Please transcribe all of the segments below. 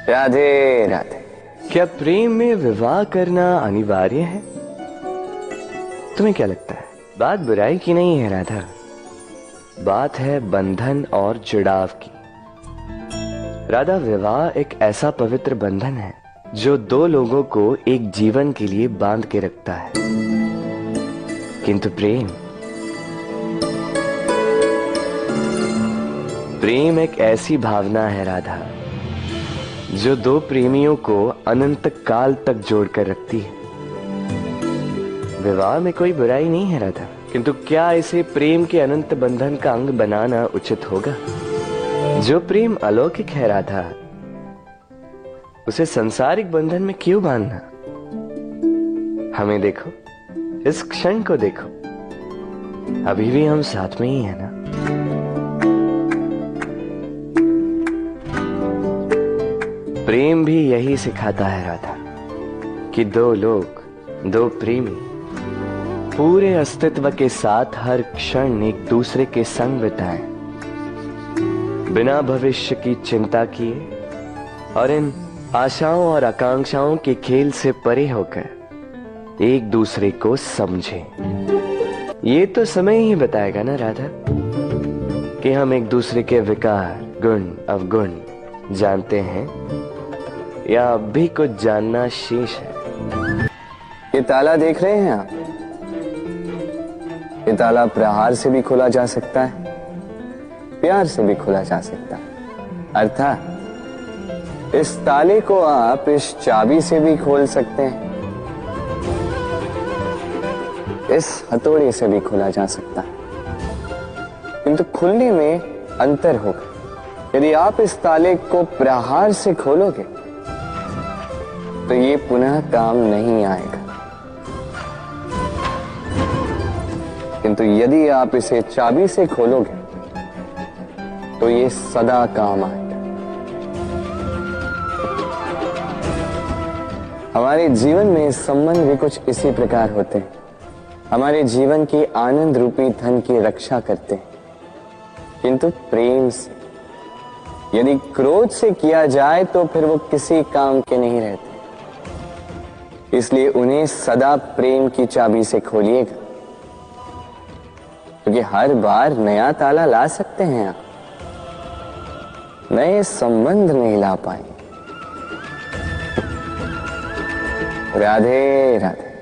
राधे राधे। क्या प्रेम में विवाह करना अनिवार्य है? तुम्हें क्या लगता है? बात बुराई की नहीं है राधा, बात है बंधन और जुड़ाव की। राधा, विवाह एक ऐसा पवित्र बंधन है जो दो लोगों को एक जीवन के लिए बांध के रखता है। किंतु प्रेम एक ऐसी भावना है राधा जो दो प्रेमियों को अनंत काल तक जोड़कर रखती है। विवाह में कोई बुराई नहीं है राधा, किंतु क्या इसे प्रेम के अनंत बंधन का अंग बनाना उचित होगा? जो प्रेम अलौकिक है राधा, उसे सांसारिक बंधन में क्यों बांधना? हमें देखो, इस क्षण को देखो, अभी भी हम साथ में ही है ना। प्रेम भी यही सिखाता है राधा कि दो लोग, दो प्रेमी पूरे अस्तित्व के साथ हर क्षण एक दूसरे के संग बिताएं, बिना भविष्य की चिंता किए और इन आशाओं और आकांक्षाओं के खेल से परे होकर एक दूसरे को समझें। ये तो समय ही बताएगा ना राधा कि हम एक दूसरे के विकार, गुण, अवगुण जानते हैं या अब भी कुछ जानना शेष है। ये ताला देख रहे हैं आप? ये ताला प्रहार से भी खोला जा सकता है, प्यार से भी खोला जा सकता है। अर्थात इस ताले को आप इस चाबी से भी खोल सकते हैं, इस हथौड़े से भी खोला जा सकता है। किंतु खुलने में अंतर होगा। यदि आप इस ताले को प्रहार से खोलोगे तो ये पुनः काम नहीं आएगा, किंतु यदि आप इसे चाबी से खोलोगे तो ये सदा काम आएगा। हमारे जीवन में संबंध भी कुछ इसी प्रकार होते हैं। हमारे जीवन की आनंद रूपी धन की रक्षा करते हैं, किंतु प्रेम से। यदि क्रोध से किया जाए तो फिर वो किसी काम के नहीं रहते। इसलिए उन्हें सदा प्रेम की चाबी से खोलिएगा, क्योंकि हर बार नया ताला ला सकते हैं आप, नए संबंध नहीं ला पाएंगे। राधे राधे।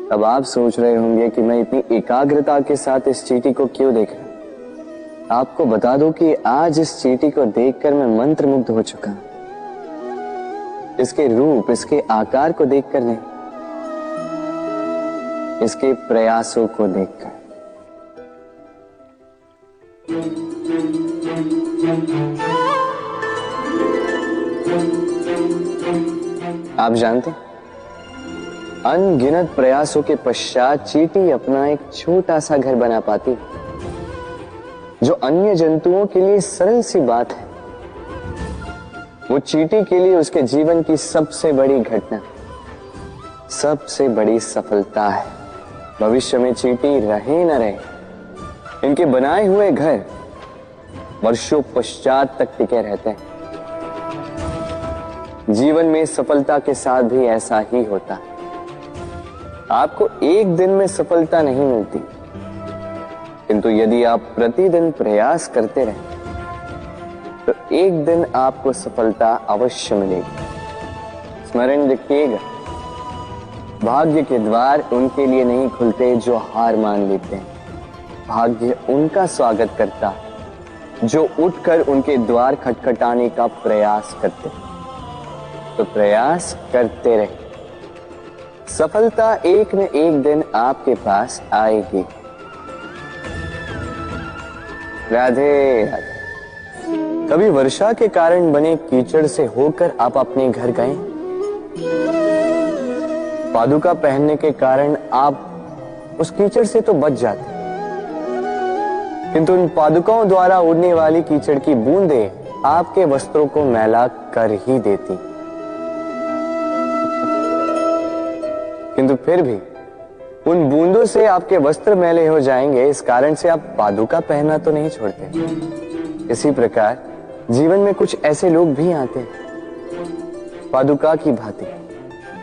अब आप सोच रहे होंगे कि मैं इतनी एकाग्रता के साथ इस चींटी को क्यों देख रहा हूं। आपको बता दूं कि आज इस चींटी को देखकर मैं मंत्रमुग्ध हो चुका हूं। इसके रूप, इसके आकार को देखकर नहीं, इसके प्रयासों को देखकर। आप जानते हैं, अनगिनत प्रयासों के पश्चात चींटी अपना एक छोटा सा घर बना पाती है, जो अन्य जंतुओं के लिए सरल सी बात है। वो चींटी के लिए उसके जीवन की सबसे बड़ी घटना, सबसे बड़ी सफलता है। भविष्य में चींटी रहे न रहे, इनके बनाए हुए घर वर्षों पश्चात तक टिके रहते हैं। जीवन में सफलता के साथ भी ऐसा ही होता है। आपको एक दिन में सफलता नहीं मिलती, किंतु यदि आप प्रतिदिन प्रयास करते रहे तो एक दिन आपको सफलता अवश्य मिलेगी। स्मरण रखिएगा, भाग्य के द्वार उनके लिए नहीं खुलते जो हार मान लेते हैं। भाग्य उनका स्वागत करता जो उठकर उनके द्वार खटखटाने का प्रयास करते। तो प्रयास करते रहे, सफलता एक न एक दिन आपके पास आएगी। राधे राधे। कभी वर्षा के कारण बने कीचड़ से होकर आप अपने घर गए? पादुका पहनने के कारण आप उस कीचड़ से तो बच जाते, किंतु उन पादुकाओं द्वारा उड़ने वाली कीचड़ की बूंदें आपके वस्त्रों को मैला कर ही देती। किंतु फिर भी उन बूंदों से आपके वस्त्र मैले हो जाएंगे, इस कारण से आप पादुका पहनना तो नहीं छोड़ते। इसी प्रकार जीवन में कुछ ऐसे लोग भी आते हैं पादुका की भांति,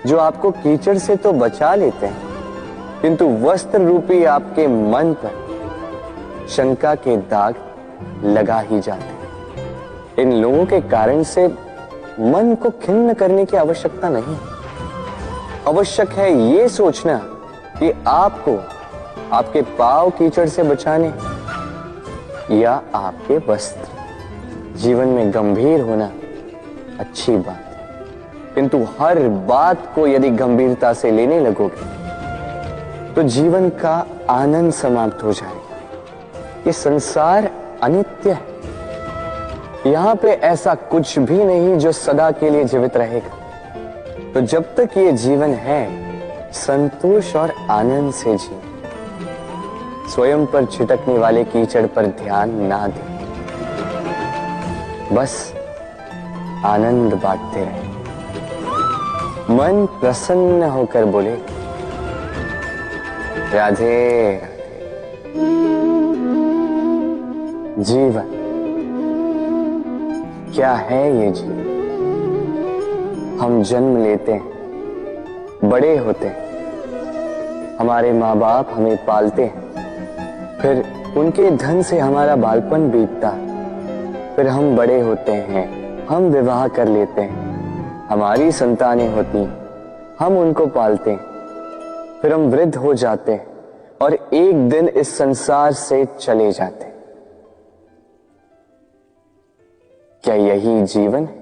जो आपको कीचड़ से तो बचा लेते हैं, किंतु वस्त्र रूपी आपके मन पर शंका के दाग लगा ही जाते हैं। इन लोगों के कारण से मन को खिन्न करने की आवश्यकता नहीं। आवश्यक है ये सोचना कि आपको आपके पांव कीचड़ से बचाने या आपके वस्त्र। जीवन में गंभीर होना अच्छी बात है, किंतु हर बात को यदि गंभीरता से लेने लगोगे तो जीवन का आनंद समाप्त हो जाएगा। ये संसार अनित्य है, यहां पे ऐसा कुछ भी नहीं जो सदा के लिए जीवित रहेगा। तो जब तक ये जीवन है, संतोष और आनंद से जिए। स्वयं पर छिटकने वाले कीचड़ पर ध्यान ना दें, बस आनंद बांटते रहे। मन प्रसन्न होकर बोले, राधे राधे। जीवन क्या है ये जीवन? हम जन्म लेते हैं, बड़े होते हैं, हमारे माँ बाप हमें पालते हैं, फिर उनके धन से हमारा बालपन बीतता है, फिर हम बड़े होते हैं, हम विवाह कर लेते हैं, हमारी संतानें होती हैं, हम उनको पालते हैं, फिर हम वृद्ध हो जाते हैं और एक दिन इस संसार से चले जाते हैं। क्या यही जीवन है?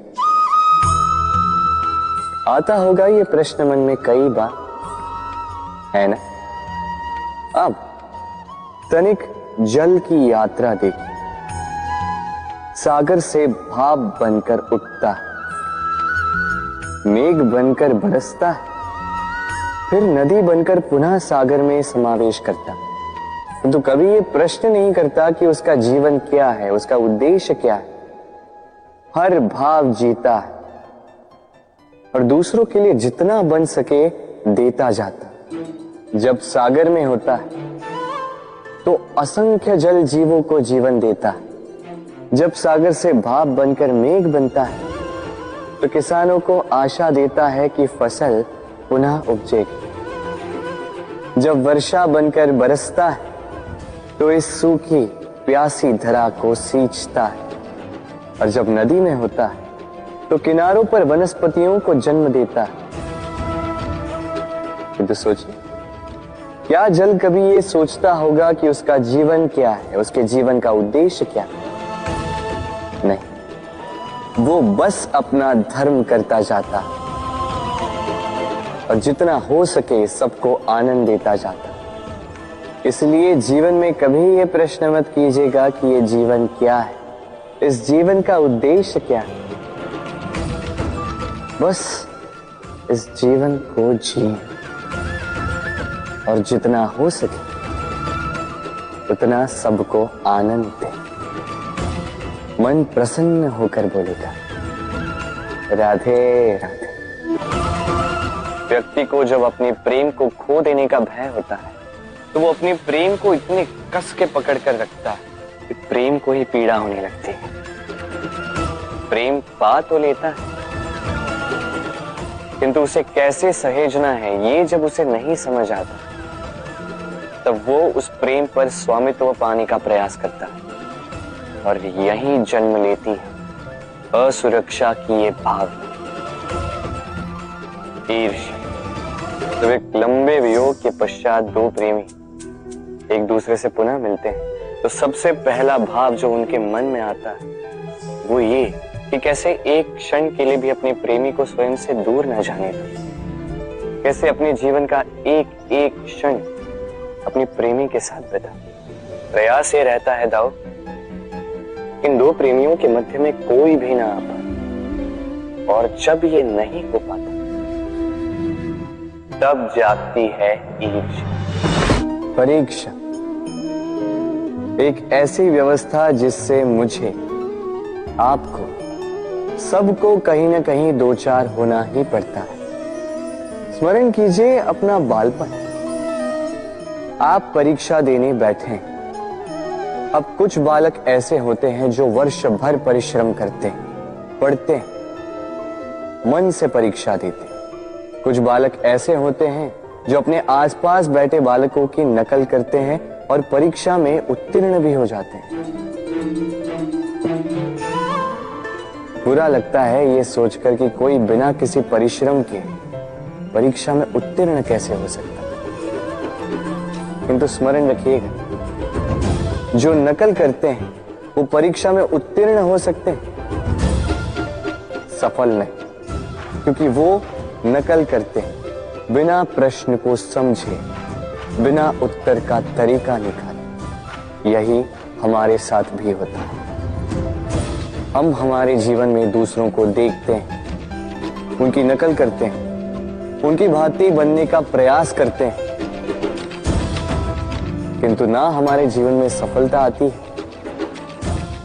आता होगा ये प्रश्न मन में कई बार, है ना? अब तनिक जल की यात्रा देखिए। सागर से भाप बनकर उठता है, मेघ बनकर बरसता है, फिर नदी बनकर पुनः सागर में समावेश करता है। तो कभी ये प्रश्न नहीं करता कि उसका जीवन क्या है, उसका उद्देश्य क्या है। हर भाव जीता है और दूसरों के लिए जितना बन सके देता जाता। जब सागर में होता है तो असंख्य जल जीवों को जीवन देता है। जब सागर से भाप बनकर मेघ बनता है तो किसानों को आशा देता है कि फसल पुनः उपजेगी। जब वर्षा बनकर बरसता है तो इस सूखी प्यासी धरा को सींचता है। और जब नदी में होता है तो किनारों पर वनस्पतियों को जन्म देता है। तो सोचिए, क्या जल कभी ये सोचता होगा कि उसका जीवन क्या है, उसके जीवन का उद्देश्य क्या है? नहीं, वो बस अपना धर्म करता जाता और जितना हो सके सबको आनंद देता जाता। इसलिए जीवन में कभी ये प्रश्न मत कीजिएगा कि ये जीवन क्या है, इस जीवन का उद्देश्य क्या है। बस इस जीवन को जिए और जितना हो सके उतना सबको आनंद दे। मन प्रसन्न होकर बोलेगा, राधे राधे। व्यक्ति को जब अपने प्रेम को खो देने का भय होता है तो वो अपने प्रेम को इतने कस के पकड़ कर रखता है कि प्रेम को ही पीड़ा होने लगती है। प्रेम पा तो लेता है, किंतु उसे कैसे सहेजना है ये जब उसे नहीं समझ आता, तब वो उस प्रेम पर स्वामित्व पाने का प्रयास करता है और यही जन्म लेती है असुरक्षा की ये भावना, ईर्ष्या। जब एक लंबे वियोग के पश्चात दो प्रेमी एक दूसरे से पुनः मिलते हैं तो सबसे पहला भाव जो उनके मन में आता है वो ये कि कैसे एक क्षण के लिए भी अपने प्रेमी को स्वयं से दूर न जाने दो, कैसे अपने जीवन का एक एक क्षण अपनी प्रेमी के साथ बिता। प्रयास ये रहता है दाऊ, इन दो प्रेमियों के मध्य में कोई भी ना आ पाए, और जब ये नहीं हो पाता तब जागती है ईर्ष्या, परीक्षा। एक ऐसी व्यवस्था जिससे मुझे, आपको, सबको कहीं ना कहीं दो चार होना ही पड़ता है। स्मरण कीजिए अपना बालपन, आप परीक्षा देने बैठे। अब कुछ बालक ऐसे होते हैं जो वर्ष भर परिश्रम करते, पढ़ते, मन से परीक्षा देते। कुछ बालक ऐसे होते हैं जो अपने आसपास बैठे बालकों की नकल करते हैं और परीक्षा में उत्तीर्ण भी हो जाते हैं। बुरा लगता है ये सोचकर कि कोई बिना किसी परिश्रम के परीक्षा में उत्तीर्ण कैसे हो सकता। किंतु स्मरण रखिएगा, जो नकल करते हैं वो परीक्षा में उत्तीर्ण हो सकते हैं, सफल नहीं, क्योंकि वो नकल करते हैं बिना प्रश्न को समझे, बिना उत्तर का तरीका निकाले। यही हमारे साथ भी होता है। हम हमारे जीवन में दूसरों को देखते हैं, उनकी नकल करते हैं, उनकी भांति बनने का प्रयास करते हैं, किंतु ना हमारे जीवन में सफलता आती है,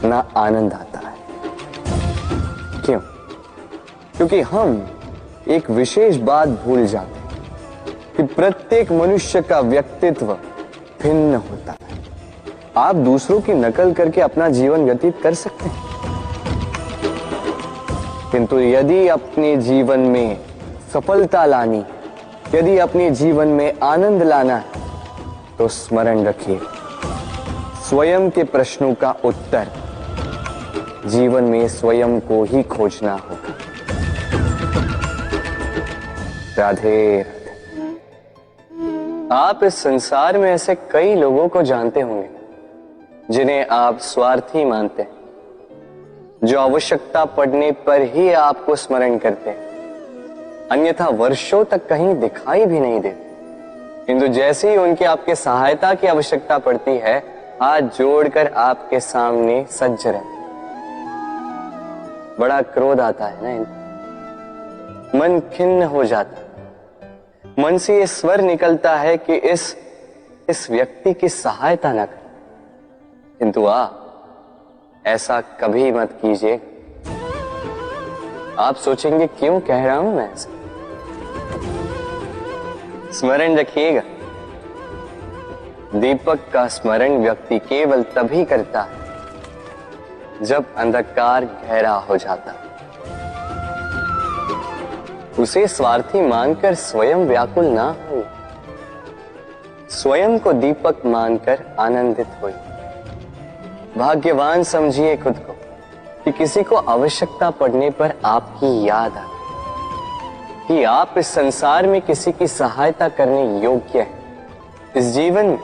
ना आनंद आता है। क्यों? क्योंकि हम एक विशेष बात भूल जाते हैं कि प्रत्येक मनुष्य का व्यक्तित्व भिन्न होता है। आप दूसरों की नकल करके अपना जीवन व्यतीत कर सकते हैं, किंतु यदि अपने जीवन में सफलता लानी, यदि अपने जीवन में आनंद लाना है, तो स्मरण रखिए, स्वयं के प्रश्नों का उत्तर जीवन में स्वयं को ही खोजना होगा। राधे राधे। आप इस संसार में ऐसे कई लोगों को जानते होंगे जिन्हें आप स्वार्थी मानते हैं, जो आवश्यकता पड़ने पर ही आपको स्मरण करते हैं, अन्यथा वर्षों तक कहीं दिखाई भी नहीं देते, किंतु जैसे ही उनकी आपके सहायता की आवश्यकता पड़ती है, हाथ जोड़कर आपके सामने सज्ज रहते। बड़ा क्रोध आता है ना इनको, मन खिन्न हो जाता है, मन से ये स्वर निकलता है कि इस व्यक्ति की सहायता न करें। किंतु ऐसा कभी मत कीजिए। आप सोचेंगे क्यों कह रहा हूं मैं ऐसा। स्मरण रखिएगा, दीपक का स्मरण व्यक्ति केवल तभी करता है जब अंधकार गहरा हो जाता है। उसे स्वार्थी मानकर स्वयं व्याकुल ना हो, स्वयं को दीपक मानकर आनंदित होइए। भाग्यवान समझिए खुद को कि किसी को आवश्यकता पड़ने पर आपकी याद आए, कि आप इस संसार में किसी की सहायता करने योग्य हैं। इस जीवन में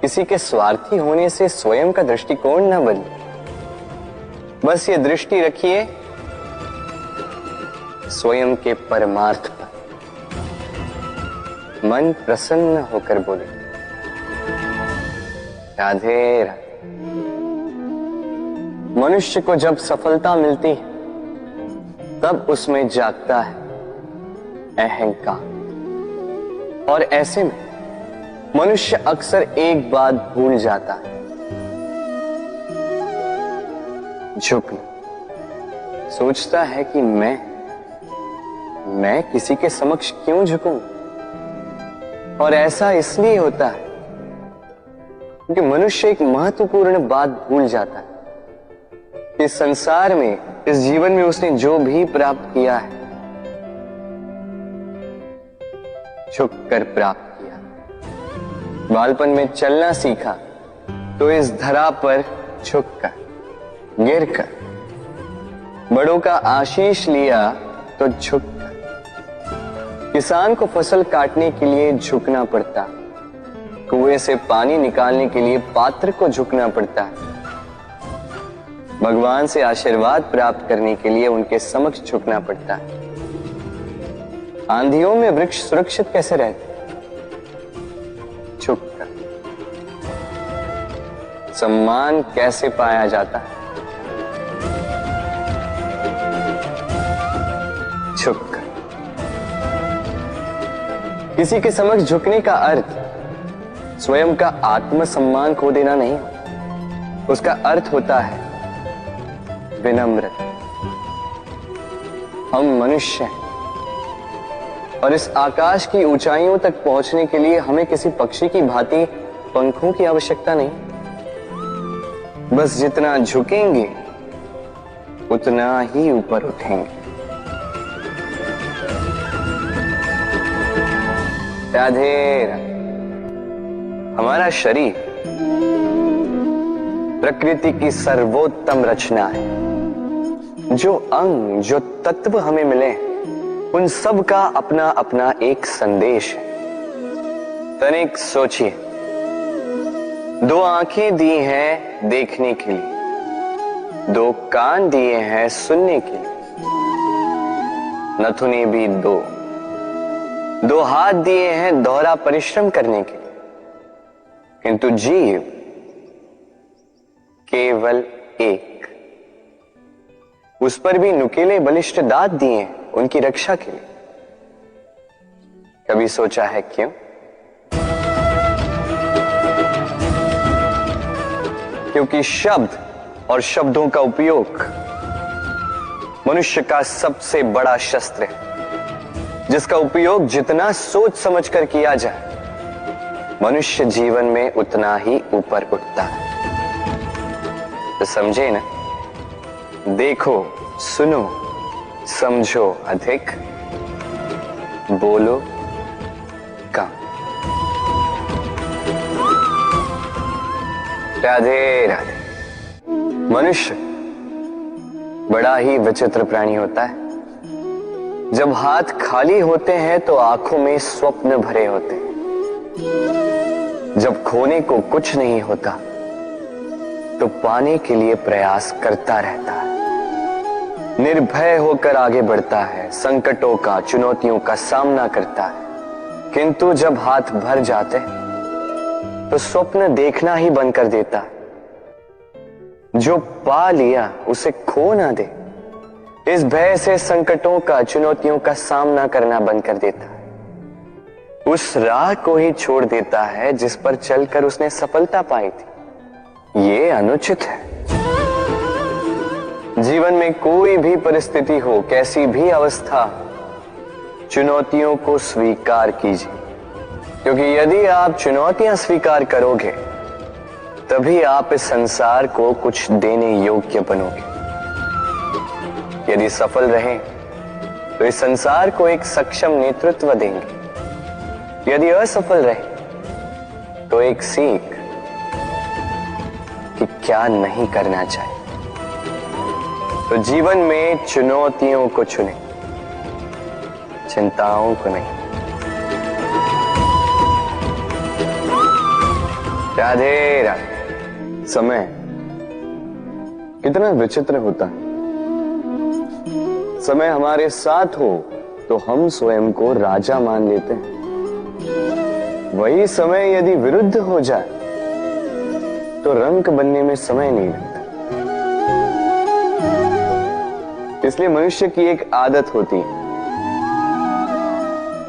किसी के स्वार्थी होने से स्वयं का दृष्टिकोण न बदले। बस ये दृष्टि रखिए स्वयं के परमार्थ पर। मन प्रसन्न होकर बोले, राधे राधे। मनुष्य को जब सफलता मिलती है तब उसमें जागता है अहंकार, और ऐसे में मनुष्य अक्सर एक बात भूल जाता है, झुकना। सोचता है कि मैं किसी के समक्ष क्यों झुकूं? और ऐसा इसलिए होता है क्योंकि मनुष्य एक महत्वपूर्ण बात भूल जाता है। इस संसार में, इस जीवन में उसने जो भी प्राप्त किया है, झुक कर प्राप्त किया। बालपन में चलना सीखा तो इस धरा पर झुककर, गिरकर। बड़ों का आशीष लिया तो झुककर। किसान को फसल काटने के लिए झुकना पड़ता, कुएं से पानी निकालने के लिए पात्र को झुकना पड़ता है। भगवान से आशीर्वाद प्राप्त करने के लिए उनके समक्ष झुकना पड़ता है। आंधियों में वृक्ष सुरक्षित कैसे रहते? झुककर। सम्मान कैसे पाया जाता है? झुककर। किसी के समक्ष झुकने का अर्थ स्वयं का आत्मसम्मान खो देना नहीं, उसका अर्थ होता है विनम्र। हम मनुष्य हैं और इस आकाश की ऊंचाइयों तक पहुंचने के लिए हमें किसी पक्षी की भांति पंखों की आवश्यकता नहीं। बस जितना झुकेंगे उतना ही ऊपर उठेंगे। राधे राधे। हमारा शरीर प्रकृति की सर्वोत्तम रचना है। जो अंग, जो तत्व हमें मिले, उन सब का अपना अपना एक संदेश है। तनिक सोचिए, 2 आंखें दी हैं देखने के लिए, 2 कान दिए हैं सुनने के लिए, नथुने भी 2 हाथ दिए हैं दोहरा परिश्रम करने के लिए, किंतु जीव केवल एक। उस पर भी नुकीले बलिष्ठ दांत दिए हैं उनकी रक्षा के लिए। कभी सोचा है क्यों? क्योंकि शब्द और शब्दों का उपयोग मनुष्य का सबसे बड़ा शस्त्र है, जिसका उपयोग जितना सोच समझकर किया जाए, मनुष्य जीवन में उतना ही ऊपर उठता है। तो समझे ना? देखो, सुनो, समझो अधिक, बोलो कम। राधे राधे। मनुष्य बड़ा ही विचित्र प्राणी होता है। जब हाथ खाली होते हैं तो आंखों में स्वप्न भरे होते हैं। जब खोने को कुछ नहीं होता तो पाने के लिए प्रयास करता रहता है। निर्भय होकर आगे बढ़ता है, संकटों का, चुनौतियों का सामना करता है। किंतु जब हाथ भर जाते तो स्वप्न देखना ही बंद कर देता है। जो पा लिया उसे खो ना दे, इस भय से संकटों का, चुनौतियों का सामना करना बंद कर देता है। उस राह को ही छोड़ देता है जिस पर चलकर उसने सफलता पाई थी। ये अनुचित है। जीवन में कोई भी परिस्थिति हो, कैसी भी अवस्था, चुनौतियों को स्वीकार कीजिए, क्योंकि यदि आप चुनौतियां स्वीकार करोगे तभी आप इस संसार को कुछ देने योग्य बनोगे। यदि सफल रहे तो इस संसार को एक सक्षम नेतृत्व देंगे, यदि असफल रहे तो एक सीख कि क्या नहीं करना चाहिए। तो जीवन में चुनौतियों को चुने, चिंताओं को नहीं। राधे राधे। समय कितना विचित्र होता है। समय हमारे साथ हो तो हम स्वयं को राजा मान लेते हैं। वही समय यदि विरुद्ध हो जाए तो रंक बनने में समय नहीं लगता। इसलिए मनुष्य की एक आदत होती है,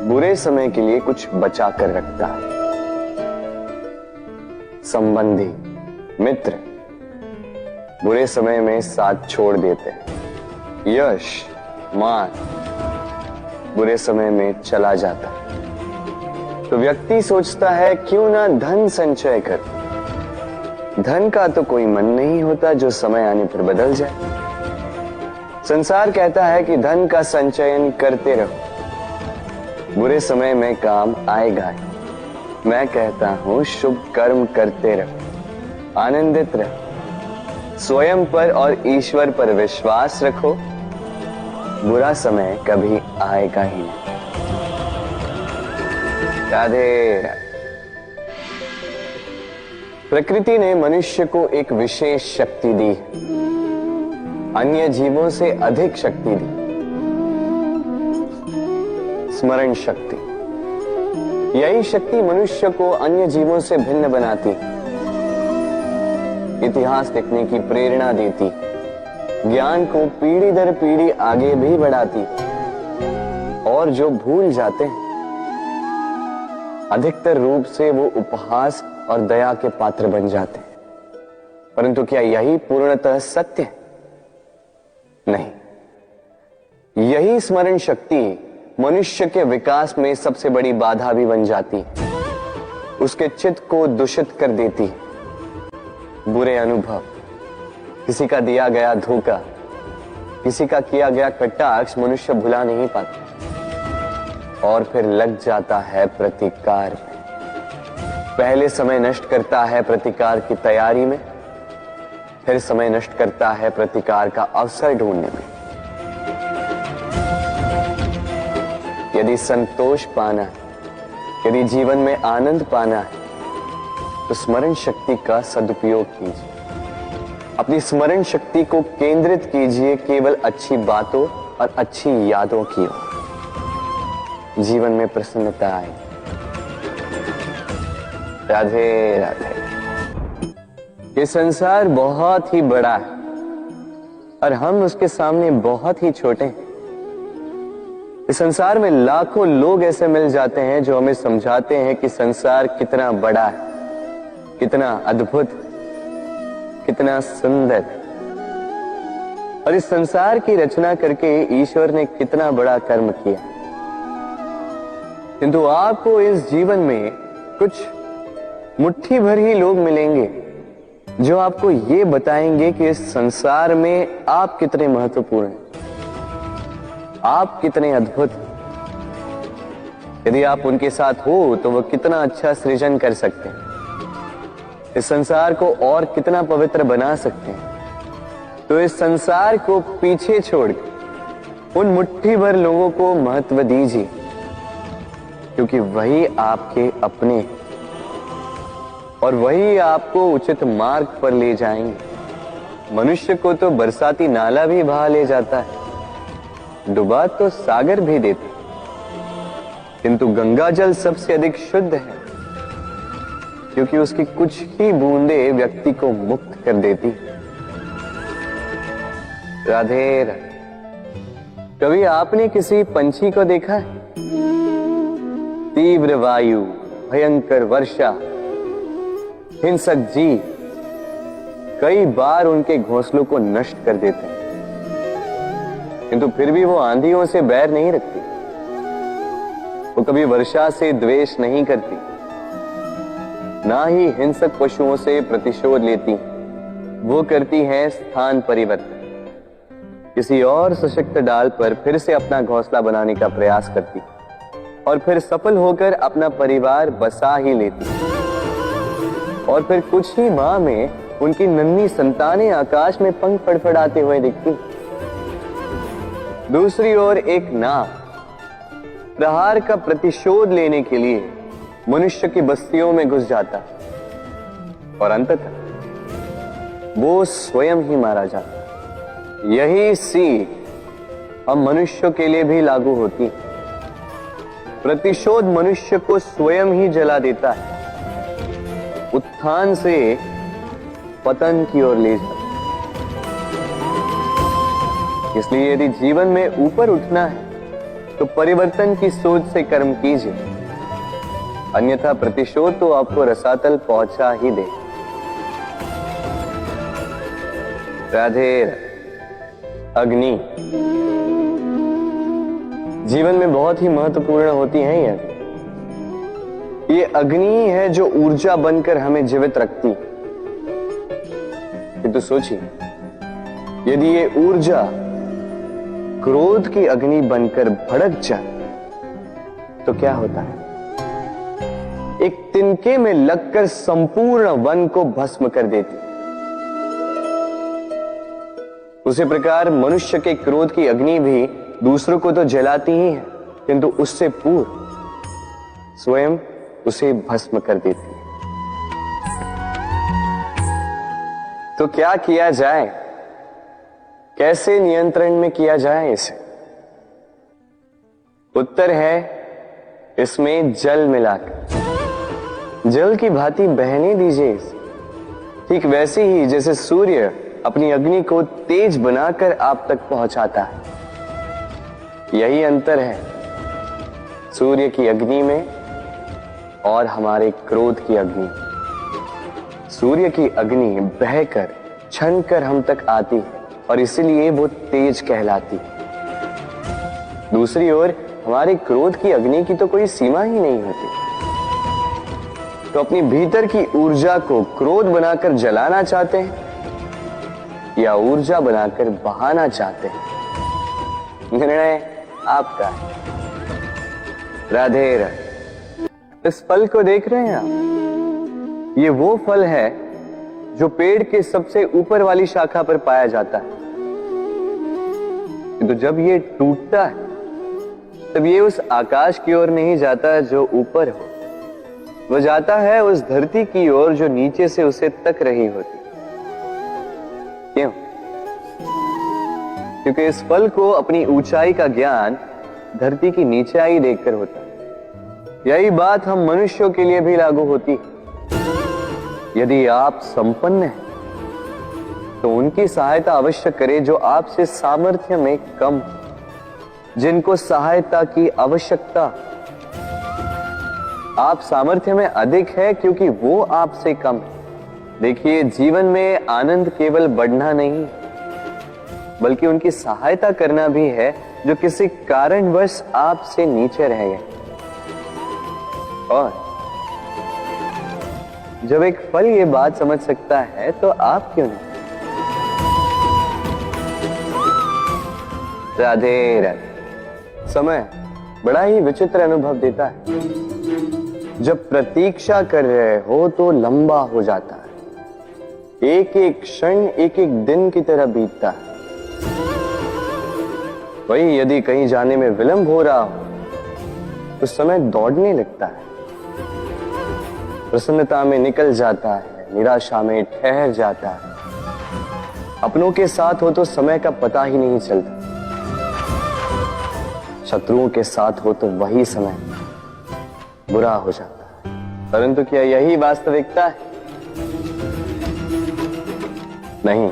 बुरे समय के लिए कुछ बचा कर रखता है। संबंधी, मित्र बुरे समय में साथ छोड़ देते हैं। यश, मान बुरे समय में चला जाता है। तो व्यक्ति सोचता है क्यों ना धन संचय कर। धन का तो कोई मन नहीं होता जो समय आने पर बदल जाए। संसार कहता है कि धन का संचयन करते रहो, बुरे समय में काम आएगा ही। मैं कहता हूं शुभ कर्म करते रहो, आनंदित रहो, स्वयं पर और ईश्वर पर विश्वास रखो, बुरा समय कभी आएगा ही नहीं। राधे राधे। प्रकृति ने मनुष्य को एक विशेष शक्ति दी, अन्य जीवों से अधिक शक्ति दी, स्मरण शक्ति। यही शक्ति मनुष्य को अन्य जीवों से भिन्न बनाती, इतिहास लिखने की प्रेरणा देती, ज्ञान को पीढ़ी दर पीढ़ी आगे भी बढ़ाती। और जो भूल जाते हैं अधिकतर रूप से वो उपहास और दया के पात्र बन जाते हैं। परंतु क्या यही पूर्णतः सत्य है? नहीं। यही स्मरण शक्ति मनुष्य के विकास में सबसे बड़ी बाधा भी बन जाती है, उसके चित्त को दूषित कर देती है। बुरे अनुभव, किसी का दिया गया धोखा, किसी का किया गया कटाक्ष मनुष्य भुला नहीं पाता और फिर लग जाता है प्रतिकार में। पहले समय नष्ट करता है प्रतिकार की तैयारी में, फिर समय नष्ट करता है प्रतिकार का अवसर ढूंढने में। यदि संतोष पाना है, यदि जीवन में आनंद पाना है, तो स्मरण शक्ति का सदुपयोग कीजिए। अपनी स्मरण शक्ति को केंद्रित कीजिए केवल अच्छी बातों और अच्छी यादों की ओर। जीवन में प्रसन्नता आए। राधे राधे। ये संसार बहुत ही बड़ा है और हम उसके सामने बहुत ही छोटे हैं। इस संसार में लाखों लोग ऐसे मिल जाते हैं जो हमें समझाते हैं कि संसार कितना बड़ा है, कितना अद्भुत, कितना सुंदर। और इस संसार की रचना करके ईश्वर ने कितना बड़ा कर्म किया। किंतु आपको इस जीवन में कुछ मुट्ठी भर ही लोग मिलेंगे जो आपको ये बताएंगे कि इस संसार में आप कितने महत्वपूर्ण हैं, आप कितने अद्भुत। यदि आप उनके साथ हो तो वो कितना अच्छा सृजन कर सकते हैं, इस संसार को और कितना पवित्र बना सकते हैं। तो इस संसार को पीछे छोड़कर उन मुट्ठी भर लोगों को महत्व दीजिए, क्योंकि वही आपके अपने और वही आपको उचित मार्ग पर ले जाएंगे। मनुष्य को तो बरसाती नाला भी बहा ले जाता है, डुबा तो सागर भी देता, किंतु गंगा जल सबसे अधिक शुद्ध है, क्योंकि उसकी कुछ ही बूंदें व्यक्ति को मुक्त कर देती। राधे राधे। कभी आपने किसी पंछी को देखा है? तीव्र वायु, भयंकर वर्षा, हिंसक जीव कई बार उनके घोंसलों को नष्ट कर देते हैं, किंतु फिर भी वो आंधियों से बैर नहीं रखती, वो कभी वर्षा से द्वेष नहीं करती, ना ही हिंसक पशुओं से प्रतिशोध लेती। वो करती हैं स्थान परिवर्तन, किसी और सशक्त डाल पर फिर से अपना घोंसला बनाने का प्रयास करती और फिर सफल होकर अपना परिवार बसा ही लेती। और फिर कुछ ही माह में उनकी नन्ही संतानें आकाश में पंख फड़फड़ाते हुए दिखती। दूसरी ओर एक नाग प्रहार का प्रतिशोध लेने के लिए मनुष्य की बस्तियों में घुस जाता और अंततः वो स्वयं ही मारा जाता। यही सीख हम मनुष्यों के लिए भी लागू होती। प्रतिशोध मनुष्य को स्वयं ही जला देता है, उत्थान से पतन की ओर ले जाता। इसलिए यदि जीवन में ऊपर उठना है तो परिवर्तन की सोच से कर्म कीजिए, अन्यथा प्रतिशोध तो आपको रसातल पहुंचा ही दे। राधे। अग्नि जीवन में बहुत ही महत्वपूर्ण होती है। ये अग्नि है जो ऊर्जा बनकर हमें जीवित रखती है। तो सोचिए, यदि ये ऊर्जा क्रोध की अग्नि बनकर भड़क जाए तो क्या होता है? एक तिनके में लगकर संपूर्ण वन को भस्म कर देती। उसी प्रकार मनुष्य के क्रोध की अग्नि भी दूसरों को तो जलाती ही है, किंतु उससे पूर्व स्वयं उसे भस्म कर देती है। तो क्या किया जाए? कैसे नियंत्रण में किया जाए इसे? उत्तर है इसमें जल मिलाकर। जल की भांति बहने दीजिए इसे, ठीक वैसे ही जैसे सूर्य अपनी अग्नि को तेज बनाकर आप तक पहुंचाता है। यही अंतर है सूर्य की अग्नि में और हमारे क्रोध की अग्नि। सूर्य की अग्नि बहकर छनकर हम तक आती है और इसीलिए वो तेज कहलाती है। दूसरी ओर हमारे क्रोध की अग्नि की तो कोई सीमा ही नहीं होती। तो अपनी भीतर की ऊर्जा को क्रोध बनाकर जलाना चाहते हैं या ऊर्जा बनाकर बहाना चाहते हैं, निर्णय आपका है। राधे राधे। इस फल को देख रहे हैं आप? ये वो फल है जो पेड़ के सबसे ऊपर वाली शाखा पर पाया जाता है। तो जब ये टूटता है तब ये उस आकाश की ओर नहीं जाता जो ऊपर हो, वो जाता है उस धरती की ओर जो नीचे से उसे तक रही होती। क्यों? क्योंकि इस फल को अपनी ऊंचाई का ज्ञान धरती की नीचाई देखकर होता है। यही बात हम मनुष्यों के लिए भी लागू होती है। यदि आप संपन्न हैं तो उनकी सहायता अवश्य करें जो आपसे सामर्थ्य में कम, जिनको सहायता की आवश्यकता। आप सामर्थ्य में अधिक है क्योंकि वो आपसे कम है। देखिए, जीवन में आनंद केवल बढ़ना नहीं बल्कि उनकी सहायता करना भी है जो किसी कारणवश आपसे नीचे रह गए। और जब एक फल ये बात समझ सकता है तो आप क्यों नहीं? राधे राधे। समय बड़ा ही विचित्र अनुभव देता है। जब प्रतीक्षा कर रहे हो तो लंबा हो जाता है। एक एक क्षण एक एक दिन की तरह बीतता है। वही यदि कहीं जाने में विलंब हो रहा हो तो समय दौड़ने लगता है। प्रसन्नता में निकल जाता है, निराशा में ठहर जाता है। अपनों के साथ हो तो समय का पता ही नहीं चलता। शत्रुओं के साथ हो तो वही समय बुरा हो जाता है। परंतु क्या यही वास्तविकता है? नहीं।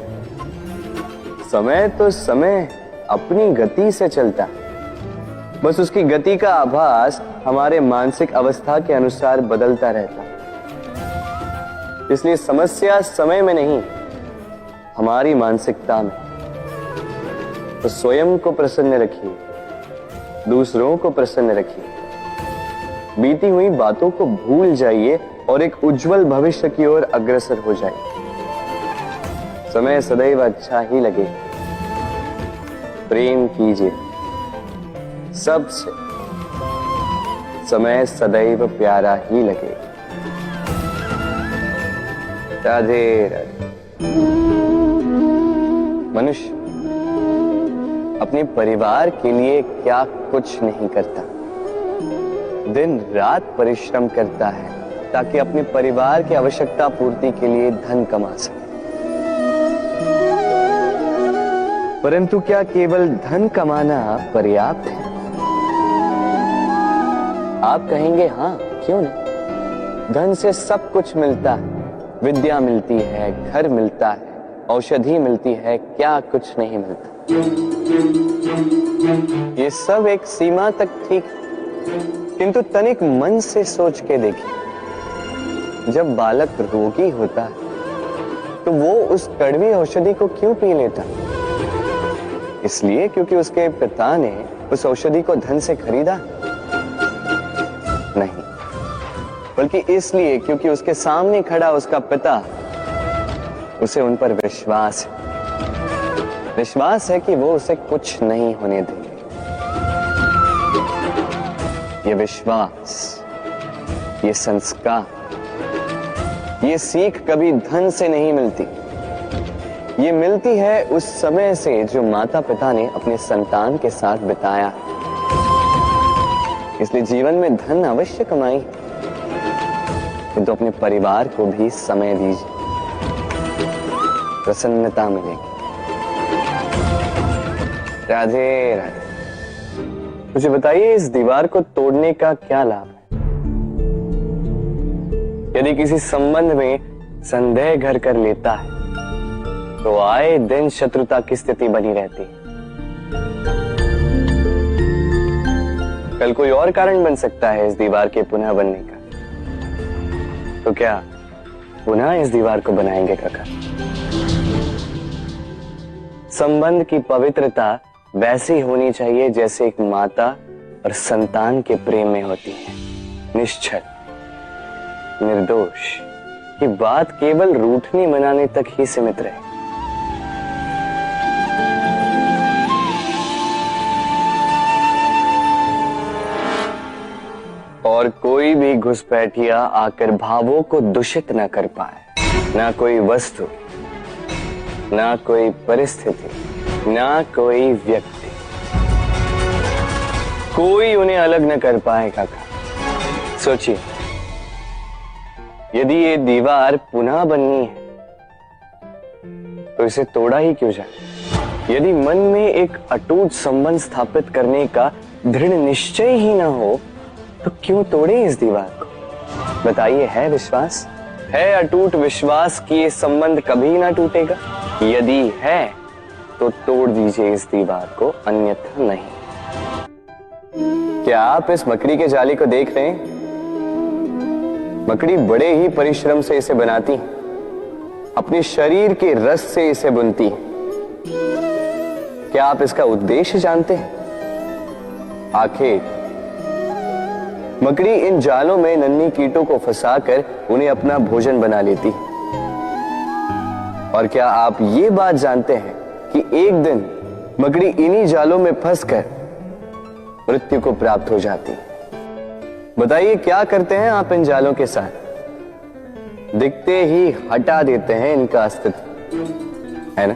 समय तो समय अपनी गति से चलता है। बस उसकी गति का आभास हमारे मानसिक अवस्था के अनुसार बदलता रहता है। इसलिए समस्या समय में नहीं, हमारी मानसिकता में। तो स्वयं को प्रसन्न रखिए, दूसरों को प्रसन्न रखिए, बीती हुई बातों को भूल जाइए और एक उज्जवल भविष्य की ओर अग्रसर हो जाइए। समय सदैव अच्छा ही लगे। प्रेम कीजिए सबसे, समय सदैव प्यारा ही लगे। राधे राधे। मनुष्य अपने परिवार के लिए क्या कुछ नहीं करता, दिन रात परिश्रम करता है ताकि अपने परिवार की आवश्यकता पूर्ति के लिए धन कमा सके। परंतु क्या केवल धन कमाना पर्याप्त है? आप कहेंगे हाँ, क्यों नहीं। धन से सब कुछ मिलता है। विद्या मिलती है, घर मिलता है, औषधि मिलती है, क्या कुछ नहीं मिलता। ये सब एक सीमा तक ठीक, किंतु तनिक मन से सोच के देखिए, जब बालक रोगी होता है तो वो उस कड़वी औषधि को क्यों पी लेता? इसलिए क्योंकि उसके पिता ने उस औषधि को धन से खरीदा नहीं, बल्कि इसलिए क्योंकि उसके सामने खड़ा उसका पिता, उसे उन पर विश्वास है। विश्वास है कि वो उसे कुछ नहीं होने देंगे। ये विश्वास, ये संस्कार, ये सीख कभी धन से नहीं मिलती। ये मिलती है उस समय से जो माता पिता ने अपने संतान के साथ बिताया। इसलिए जीवन में धन अवश्य कमाई, किंतु अपने परिवार को भी समय दीजिए, प्रसन्नता मिलेगी। राधे राधे। मुझे बताइए, इस दीवार को तोड़ने का क्या लाभ है? यदि किसी संबंध में संदेह घर कर लेता है तो आए दिन शत्रुता की स्थिति बनी रहती है। कल कोई और कारण बन सकता है इस दीवार के पुनः बनने का। तो क्या पुनः इस दीवार को बनाएंगे काका? संबंध की पवित्रता वैसी होनी चाहिए जैसे एक माता और संतान के प्रेम में होती है। निश्चल, निर्दोष। ये बात केवल रूठनी मनाने तक ही सीमित रहे। और कोई भी घुसपैठिया आकर भावों को दूषित न कर पाए। ना कोई वस्तु, ना कोई परिस्थिति, ना कोई व्यक्ति, कोई उन्हें अलग न कर पाए। काका सोचिए, यदि ये दीवार पुनः बननी है तो इसे तोड़ा ही क्यों जाए? यदि मन में एक अटूट संबंध स्थापित करने का दृढ़ निश्चय ही ना हो तो क्यों तोड़े इस दीवार को? बताइए, है विश्वास, है अटूट विश्वास कि ये संबंध कभी ना टूटेगा? यदि है तो तोड़ दीजिए इस दीवार को, अन्यथा नहीं। क्या आप इस मकड़ी के जाली को देख रहे हैं? मकड़ी बड़े ही परिश्रम से इसे बनाती है, अपने शरीर के रस से इसे बुनती है। क्या आप इसका उद्देश्य जानते हैं? आखिर मकड़ी इन जालों में नन्ही कीटों को फंसाकर उन्हें अपना भोजन बना लेती है। और क्या आप ये बात जानते हैं कि एक दिन मकड़ी इन्हीं जालों में फंसकर मृत्यु को प्राप्त हो जाती है? बताइए, क्या करते हैं आप इन जालों के साथ? दिखते ही हटा देते हैं इनका अस्तित्व, है ना?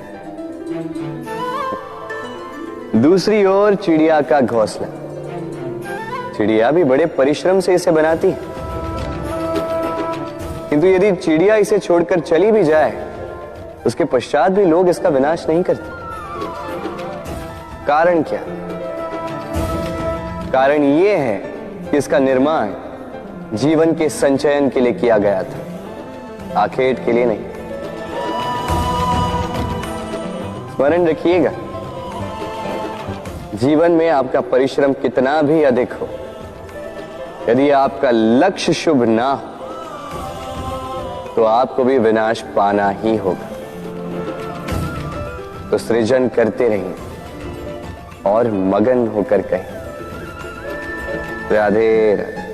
दूसरी ओर चिड़िया का घोंसला। चिड़िया भी बड़े परिश्रम से इसे बनाती है, किंतु यदि चिड़िया इसे छोड़कर चली भी जाए, उसके पश्चात भी लोग इसका विनाश नहीं करते। कारण क्या? कारण यह है कि इसका निर्माण जीवन के संचयन के लिए किया गया था, आखेट के लिए नहीं। स्मरण रखिएगा, जीवन में आपका परिश्रम कितना भी अधिक हो, यदि आपका लक्ष्य शुभ ना हो तो आपको भी विनाश पाना ही होगा। तो सृजन करते रहिए और मगन होकर कहें, राधे राधे।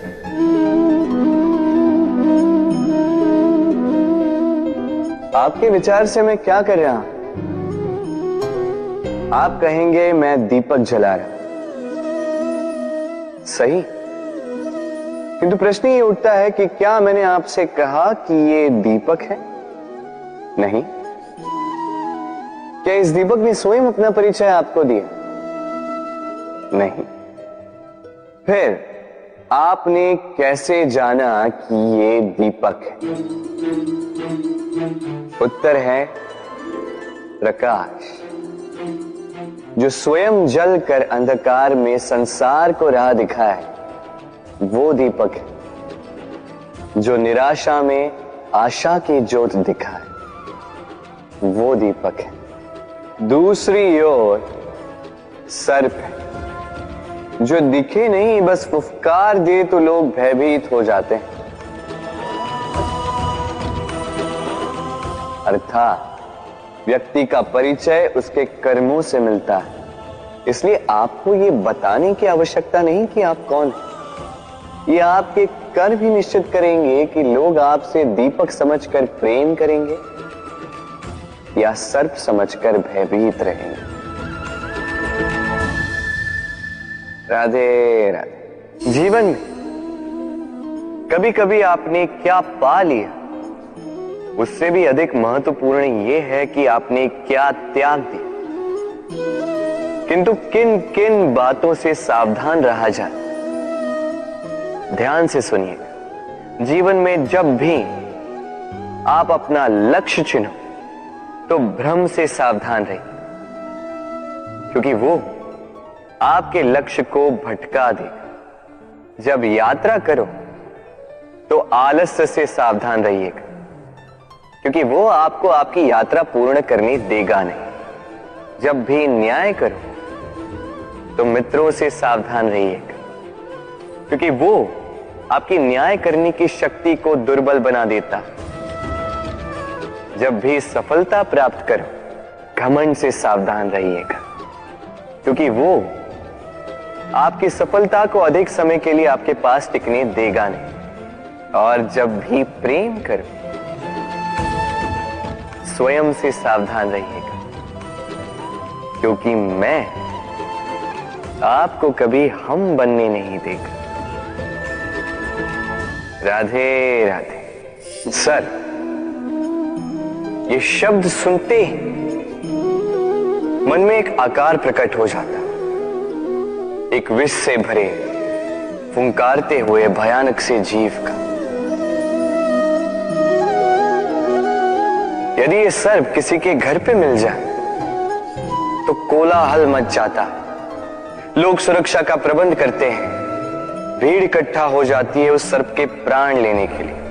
आपके विचार से मैं क्या कर रहा हूं? आप कहेंगे मैं दीपक जला रहा हूं, सही। किंतु प्रश्न ये उठता है कि क्या मैंने आपसे कहा कि ये दीपक है? नहीं। क्या इस दीपक ने स्वयं अपना परिचय आपको दिया? नहीं। फिर आपने कैसे जाना कि ये दीपक है? उत्तर है प्रकाश, जो स्वयं जल कर अंधकार में संसार को राह दिखाए, वो दीपक है। जो निराशा में आशा की ज्योत दिखाए, वो दीपक है। दूसरी ओर सर्प है, जो दिखे नहीं, बस फुफकार दे तो लोग भयभीत हो जाते हैं। अर्थात व्यक्ति का परिचय उसके कर्मों से मिलता है। इसलिए आपको यह बताने की आवश्यकता नहीं कि आप कौन हैं। ये आपके कर्म ही निश्चित करेंगे कि लोग आपसे दीपक समझकर प्रेम करेंगे या सर्प समझकर भयभीत रहेंगे। राधे राधे। जीवन में कभी कभी आपने क्या पा लिया, उससे भी अधिक महत्वपूर्ण यह है कि आपने क्या त्याग दिया। किंतु किन किन बातों से सावधान रहा जाए, ध्यान से सुनिएगा। जीवन में जब भी आप अपना लक्ष्य चुनो तो भ्रम से सावधान रहिए, क्योंकि वो आपके लक्ष्य को भटका देगा। जब यात्रा करो तो आलस्य से सावधान रहिएगा, क्योंकि वो आपको आपकी यात्रा पूर्ण करने देगा नहीं। जब भी न्याय करो तो मित्रों से सावधान रहिएगा, क्योंकि वो आपकी न्याय करने की शक्ति को दुर्बल बना देता। जब भी सफलता प्राप्त करो घमंड से सावधान रहिएगा, क्योंकि वो आपकी सफलता को अधिक समय के लिए आपके पास टिकने देगा नहीं। और जब भी प्रेम करो, स्वयं से सावधान रहिएगा, क्योंकि मैं आपको कभी हम बनने नहीं देगा। राधे राधे। सर, ये शब्द सुनते ही मन में एक आकार प्रकट हो जाता, एक विष से भरे फुंकारते हुए भयानक से जीव का। यदि ये सर्प किसी के घर पे मिल जाए तो कोलाहल मच जाता, लोग सुरक्षा का प्रबंध करते हैं, भीड़ इकट्ठा हो जाती है उस सर्प के प्राण लेने के लिए।